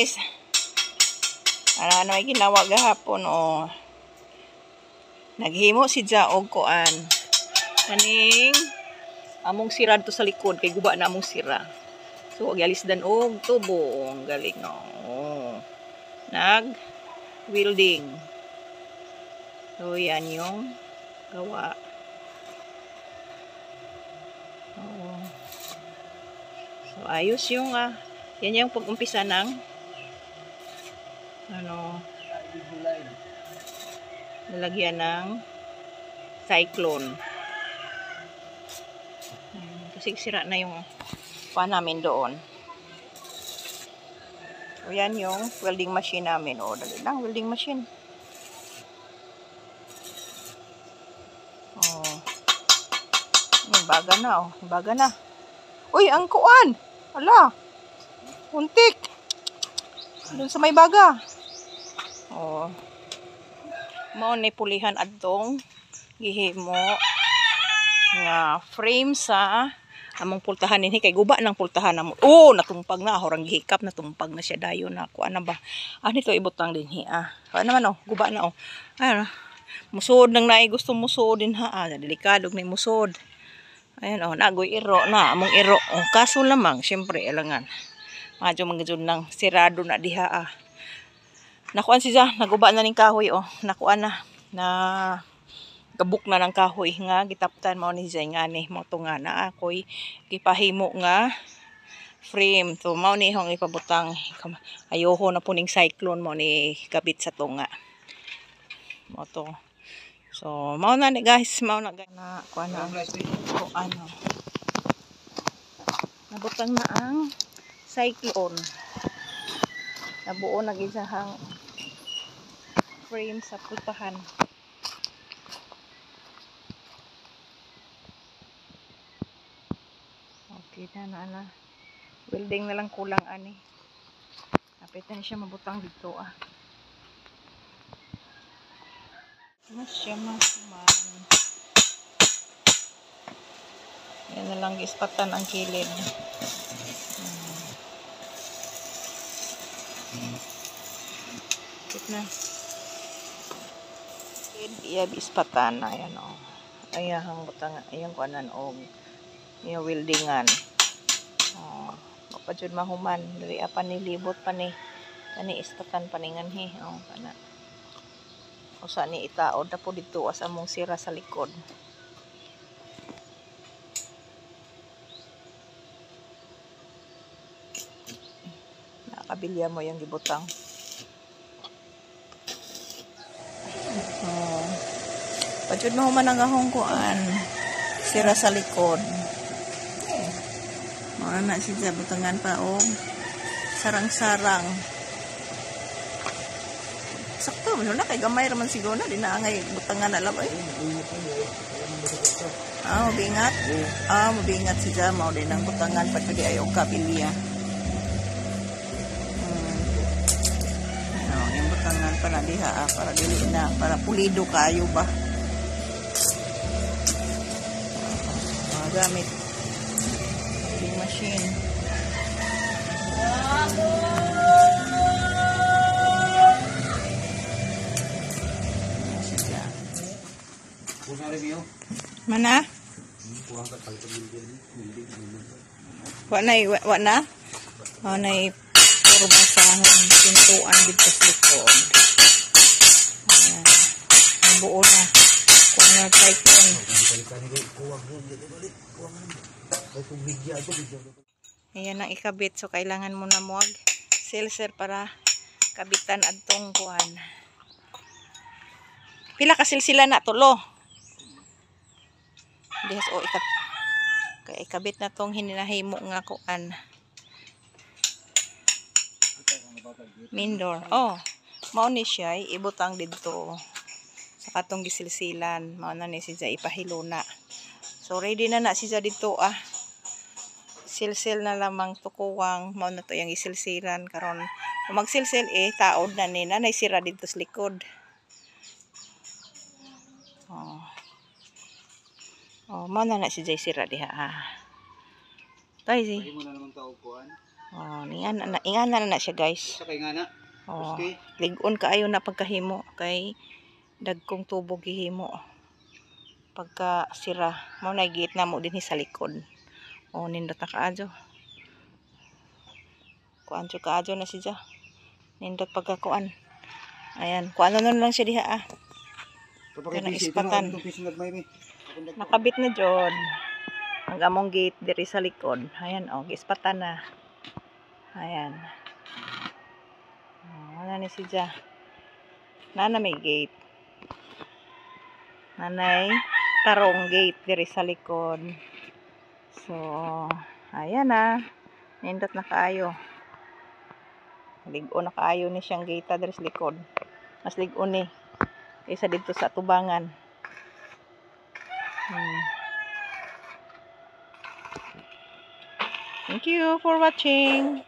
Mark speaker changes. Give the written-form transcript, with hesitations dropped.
Speaker 1: guys. Ano may ginawa gahapon o. Naghimo si Ja og kuan. Kaning among sira to sa likod kay guba na among sira. So gialisdan og tubo. Ang galing no. Nag welding. So yan yung gawa. So ayos yung yan yung pag-umpisa ng lalagyan ng cyclone. Kasi sira na yung pa namin doon. So yan yung welding machine namin. O dali lang, welding machine. Baga na baga na. Uy, ang kuan. Hala. Untik. Doon sa may baga. Mao ni pulihan adtong gihimo nga frame sa among pultahan dinhi kay guba nang pultahan namo. Natumpag na horang gihikap, natumpag na siya dayon na kuan na ba. Nito ibutang dinhi Kuan naman guba na Ayun musod nang naay gusto musod din delikado ni musod. Ayan nagoy iro na among iro. Kaso lamang syempre alangan. Medyo mangyud nang sirado na diha Nakuan siya, naguba na ning kahoy nakuan na gabuk na ng kahoy nga gitaptan mo ni siya nga ni mo to nga na ako'y gipahimo nga frame. So mao ni hong ipabutang ayoho na puning cyclone mo ni kabit sa tunga. Mo to. So, mao na guys, mao na kuan na nabutang na ang cyclone. Nabuo na gisahang frame sa pultahan. Okay na. Welding na lang kulang ani. Kapit na siya mabutang dito siya masuman. Yan na lang ispatan ang kilid. Na. Iya ispatan na yan ayahang butang ayang kuanan yung weldingan. Mapadjud mahuman diri pa ni libot pa ni ispatan paningan kana. Usa ni itaod na po dito as among sira sa likod. Nakabilya mo yung gibutang. Padsud mo man ang ahong kuan sira sa likod. Na siya butangan pa sarang-sarang. Sakto man na kay gamay raman siguro na dinaangay butangan na labay. Mabingat. Mabingat siya mao din ang butangan pati ayaw kabilya. Yung butangan pa na diha para dili na para pulido kayo ba. Gamit welding machine. Mana? Wa na? Puro basahon pintuan dito sa likod. Buo na. Kung cyclone. Ayan ang ikabit. So kailangan mo na silser para kabitan adtong kuan. Pila ka silsila na tulo. Dihas ikabit na tong hinahimo nga kuan. Main door. Mao ni siya ibutang didto. Sa katong gisilsilan, mao na ni siya ipahilo na. So ready na siya dito Silsil na lamang tukuwang mao na to yung isilsilan karon. Kung magsilsil taod na ni nanay sira dito sa likod. Mao na siya sira diha. Tay si. Mo na naman taog kuan. Oh, ingana na siya guys.
Speaker 2: Sa kay nga na.
Speaker 1: Oh,
Speaker 2: Okay.
Speaker 1: ligon kaayo na pagkahimo kay dagkong tubo gihimo. Pagka sira, mo na giit na mo dinhi sa likod. Oh, nindot na kaadyo. Kuan kaadyo na siya. Nindot pagkakuan. Ayan, kuan na lang siya diha ah. Kana ispatan. Nakabit na jud. Ang among gate diri sa likod. Ayan oh, gispatan na. Ayan. Wala ni siya. Nana may gate. Nanay tarong gate diri sa likod. So, ayan na. Nindot na kaayo. Ligo na kaayo ni siyang gate diri sa likod. Mas ligo ni. Isa dito sa tubangan. Thank you for watching.